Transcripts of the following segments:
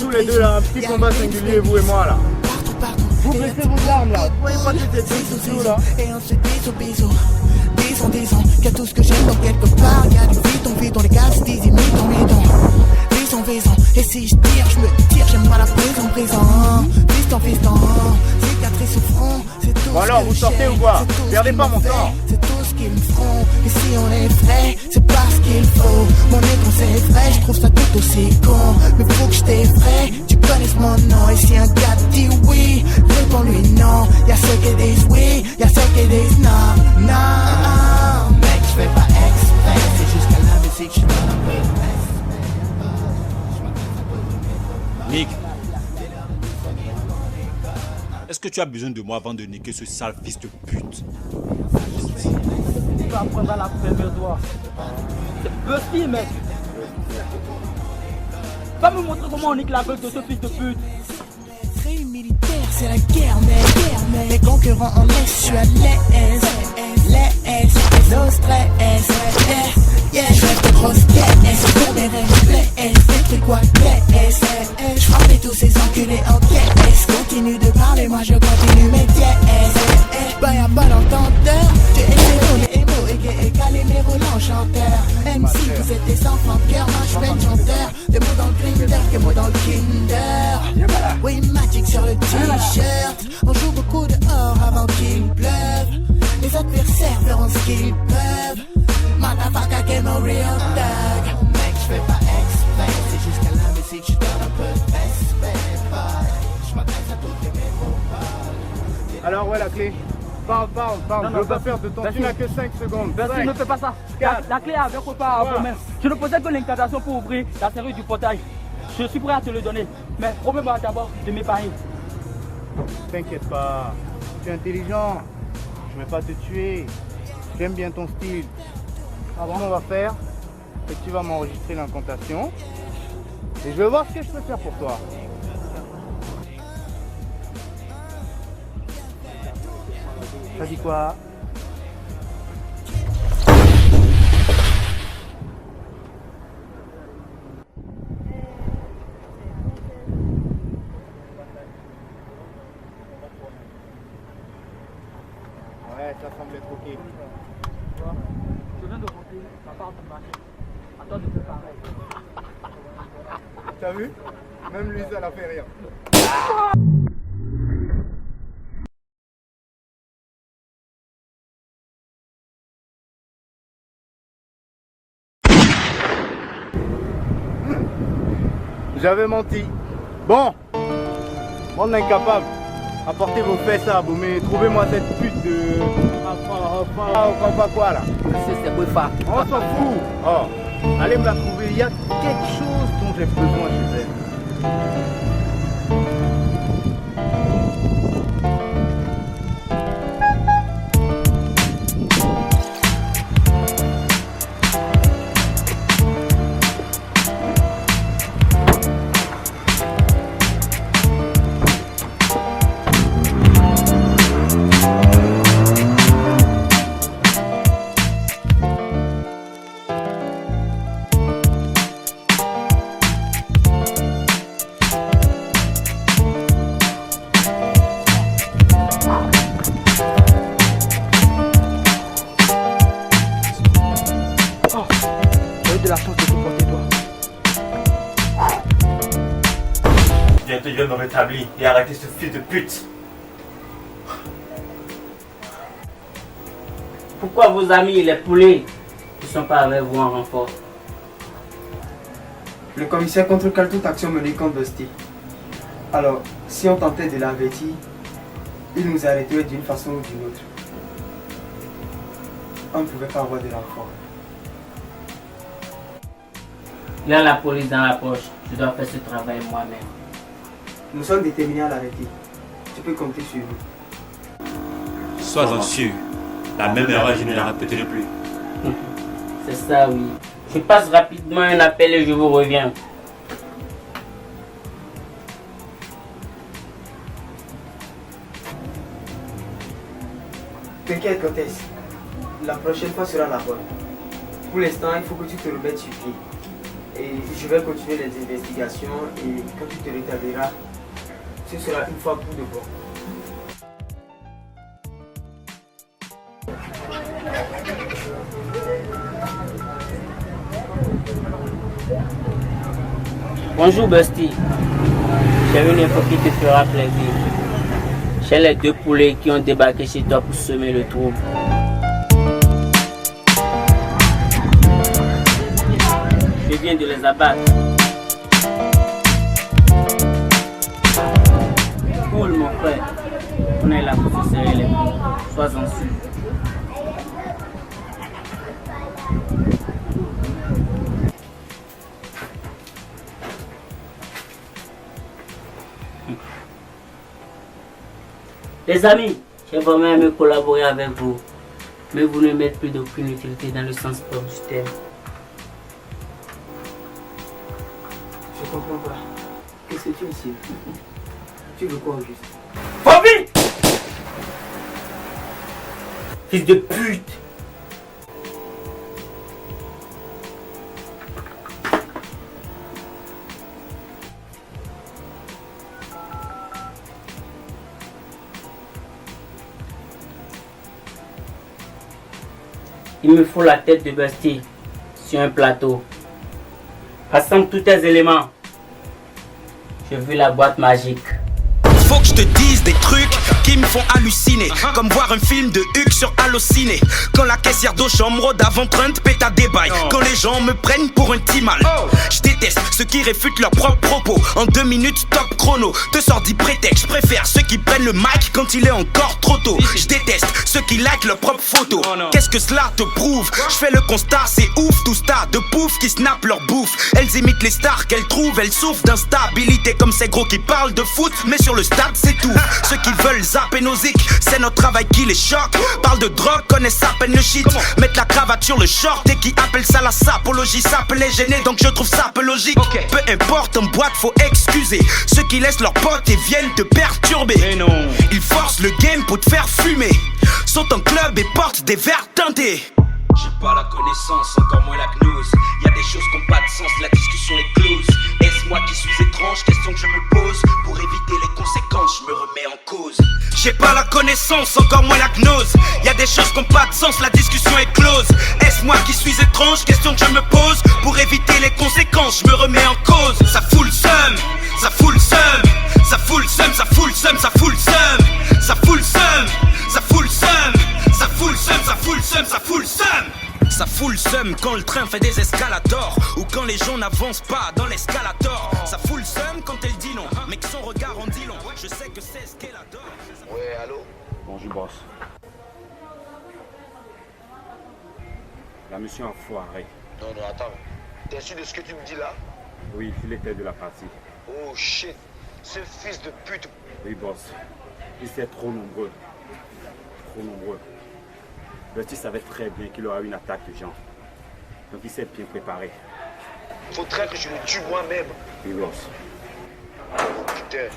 tous les deux là, un petit combat singulier, vous et moi là. Vous baissez vos armes là. Vous voyez pas que c'est tout là. Et on se bisous. Disons que tout ce que j'aime dans quelque part, y'a du bidon, les gars se disent bidon. Visons, et si je tire, je me tire, j'aime pas la prison. Fiston, cicatrice au front, c'est tout. Bon alors, vous sortez ou quoi? Perdez pas mon temps. C'est tout ce qu'ils me feront. Et si on est vrai, c'est pas ce qu'il faut. Mon écran c'est vrai, je trouve ça tout aussi con. Mais faut que je t'effraie, tu connaisses mon nom. Et si un gars te dit oui, réponds-lui non. Y'a ceux qui disent oui, y'a ceux qui disent non. Mec, je fais pas exprès, c'est juste qu'à la musique, je donne un peu de respect. Nick, est-ce que tu as besoin de moi avant de niquer ce sale fils de pute? Tu vas apprendre à la faire, toi. C'est Buffy, mec. Va me montrer comment on nique la gueule de ce fils de pute. Militaire, c'est la guerre, mais les concurrents en laisse, je suis à l'aise. No stress, yeah, je fais de grosses caisses, pour des rêves, c'est quoi caisse. Je frappe tous ces enculés en caisse. Continue de parler, moi je continue mes pièces. Bah y'a pas d'entendeur, tu es les héros, égalé mes rôles en chanteur. Même si vous êtes des enfants de cœur, moi je fais chanteur. Des mots dans le grinder, que mots dans le kinder. Oui, Magic sur le t-shirt. On joue beaucoup dehors avant qu'il pleuve. Les adversaires verront ce qu'ils peuvent. Motherfucker, get no real thug. Mec, je fais pas exprès, c'est juste qu'à la musique, je donne un peu de respect. Je m'adresse à toutes les métropoles. Alors ouais, la clé. Parle, je veux pas perdre de temps, tu n'as que 5 secondes. Merci, ne fais pas ça. La clé avec repas à vos mains. Je ne possède que l'incantation pour ouvrir la serrure du portail. Je suis prêt à te le donner, mais promets-moi d'abord de m'épargner. T'inquiète pas, tu es intelligent. Je vais pas te tuer. J'aime bien ton style. Alors, ce qu'on va faire, c'est que tu vas m'enregistrer l'incantation. Et je vais voir ce que je peux faire pour toi. Ça dit quoi? Ouais, ça semble être ok. Je viens de rentrer, ça part du marché. À toi de faire pareil. T'as vu? Même lui, ça l'a fait rire. J'avais menti. Bon, bande d'incapables, apportez vos fesses à Aboumé, trouvez-moi cette pute de... Enfin, quoi là? C'est Bofa. On s'en fout. Oh, allez me la trouver, il y a quelque chose dont j'ai besoin chez elle. De la chance de te porter, toi. Bientôt je vais me rétablir et arrêter ce fils de pute. Pourquoi vos amis, les poulets, ne sont pas avec vous en renfort? Le commissaire contrôle toute action menée contre Dusty. Alors, si on tentait de l'avertir, il nous arrêterait d'une façon ou d'une autre. On ne pouvait pas avoir de renfort. Il y a la police dans la poche. Je dois faire ce travail moi-même. Nous sommes déterminés à l'arrêter. Tu peux compter sur nous. Sois-en sûr, la même erreur je ne la répéterai plus. C'est ça, oui. Je passe rapidement un appel et je vous reviens. T'inquiète, comtesse. La prochaine fois sera la bonne. Pour l'instant, il faut que tu te remettes sur pied. Et je vais continuer les investigations et quand tu te rétabliras, ce sera une fois pour de bon. Bonjour Busty. J'ai une info qui te fera plaisir. J'ai les 2 poulets qui ont débarqué chez toi pour semer le trouble. Je viens de les abattre. Cool mon frère. On est là pour se serrer les coups. Sois-en sûr. Les amis, j'ai vraiment aimé collaborer avec vous, mais vous ne mettez plus d'aucune utilité dans le sens propre du terme. Je comprends pas. Qu'est-ce que tu insinues? Tu veux quoi au juste? Bobby! Fils de pute! Il me faut la tête de Busty sur un plateau. Rassemble tous tes éléments. Je veux la boîte magique. Faut que je te dise des trucs qui me font halluciner. Comme voir un film de Huck sur Allociné. Quand la caissière d'Auchan me rôde avant train de péter à des bails. Quand les gens me prennent pour un timal. Je déteste ceux qui réfutent leurs propres propos. En 2 minutes top chrono. Te sors d'y prétexte. Je préfère ceux qui prennent le mic quand il est encore trop tôt. Je déteste ceux qui like leurs propres photos. Qu'est-ce que cela te prouve? Je fais le constat, c'est ouf. Tout ça de pouf qui snap leur bouffe. Elles imitent les stars qu'elles trouvent. Elles souffrent d'instabilité comme ces gros qui parlent de foot. Mais sur le stade c'est tout. Ceux qui veulent zapper nos zik, c'est notre travail qui les choque. Parle de drogue, connaissent à peine le shit. Mettre la cravate sur le short et qui appelle ça la sapologie. Ça peut les gêner donc je trouve ça peu logique. Peu importe, en boîte faut excuser ceux qui laissent leurs potes et viennent te perturber. Ils forcent le game pour te faire fumer. Sautent en club et portent des verres teintés. J'ai pas la connaissance, encore moins la gnose. Y'a des choses qui n'ont pas de sens, la discussion est close. Est-ce moi qui suis étrange? Question que je me pose. Pour éviter les conséquences, je me remets en cause. J'ai pas la connaissance, encore moins la gnose. Y'a des choses qui n'ont pas de sens, la discussion est close. Est-ce moi qui suis étrange? Question que je me pose. Pour éviter les conséquences, je me remets en cause. Ça fout le seum, ça fout le seum. Ça fout le seum, ça fout le seum, ça fout le seum. Ça fout le seum, ça fout le seum. Ça fout le seum, ça fout le seum, ça fout le seum. Ça fout le seum quand le train fait des escaladors. Ou quand les gens n'avancent pas dans l'escalator. Ça fout le seum quand elle dit non, mais que son regard en dit long. Je sais que c'est ce qu'elle adore. Ouais, allô? Bonjour boss. La mission a foiré. Non, attends. T'es sûr de ce que tu me dis là? Oui, il était de la partie. Oh shit. Ce fils de pute. Oui boss. Ils étaient trop nombreux. Trop nombreux. Busty savait très bien qu'il aura une attaque de gens. Donc il s'est bien préparé. Faudrait que je le tue moi-même. Oui boss. Putain.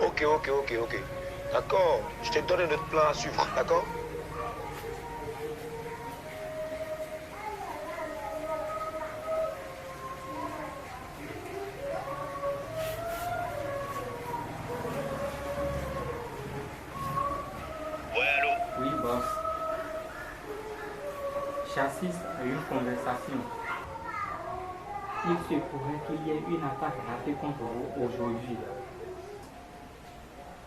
Ok. D'accord. Je te donne un autre plan à suivre, d'accord? Oui, boss. J'assiste à une conversation. Il se pourrait qu'il y ait une attaque ratée contre vous aujourd'hui.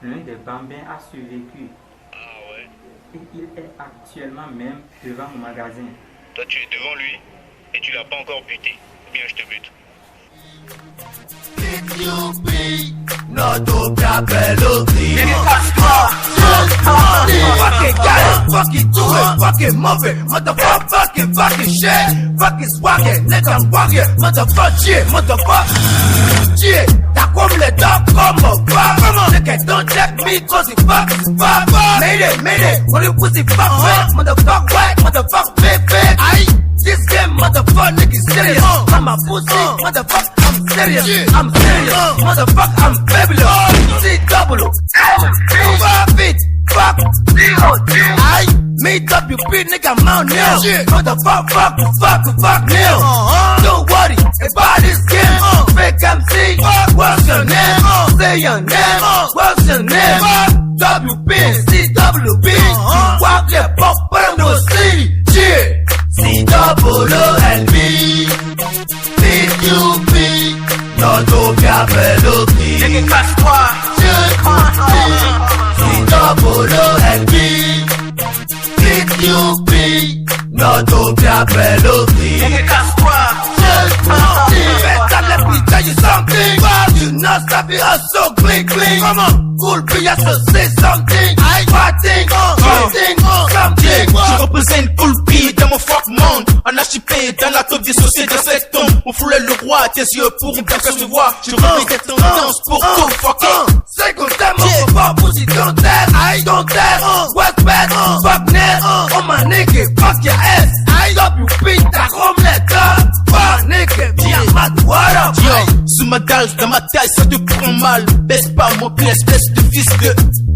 L'un des bambins a survécu. Ah ouais? Et il est actuellement même devant mon magasin. Toi tu es devant lui et tu l'as pas encore buté. Ou bien je te bute. Fucking do it, fucking move it, motherfucking fucking shit, fucking swag it, nigga walk it, motherfuck shit, motherfuck shit. T'as comme les dents comme un fuck, nigga don't check me cause he fuck, made it, when you pussy fuck wet, motherfuck wet, motherfuck big, aye. This game, motherfucker, nigga serious. I'm a pussy, motherfucker, I'm serious. I'm serious, motherfucker, I'm fabulous. C double, 5 feet, fuck, I me, WP, nigga, I'm out now. What the fuck, now. Don't worry about this game. Fake MC, what's your name? Say your name, what's your name? WP, CWB, walk your pop, but I'm no C. CWLB, PQP, Notopia Pelopi. Nigga, casse-toi. CWLB, PQP, Notopia Pelopi. Nigga, casse-toi. Better let me tell you something. You not stop it, so clean. Come on, cool, be ya so say something. Something. Je représente Cool P dans mon fuck monde. En archipel dans la top des sociétés de cette tombe. On foulait le roi, tes yeux pourront bien percevoir. Je représente tendance pour tout fucker. C'est qu'on t'aime, on va pas pousser ton tête. I don't tell, what's bad, fuck net. Oh my nigga, fuck your ass. WP, ta omelette. Fuck nigga, viens m'adoire. Yo, sous ma dalle, dans ma taille, ça te prend mal. Baisse pas mon pied, espèce de fils de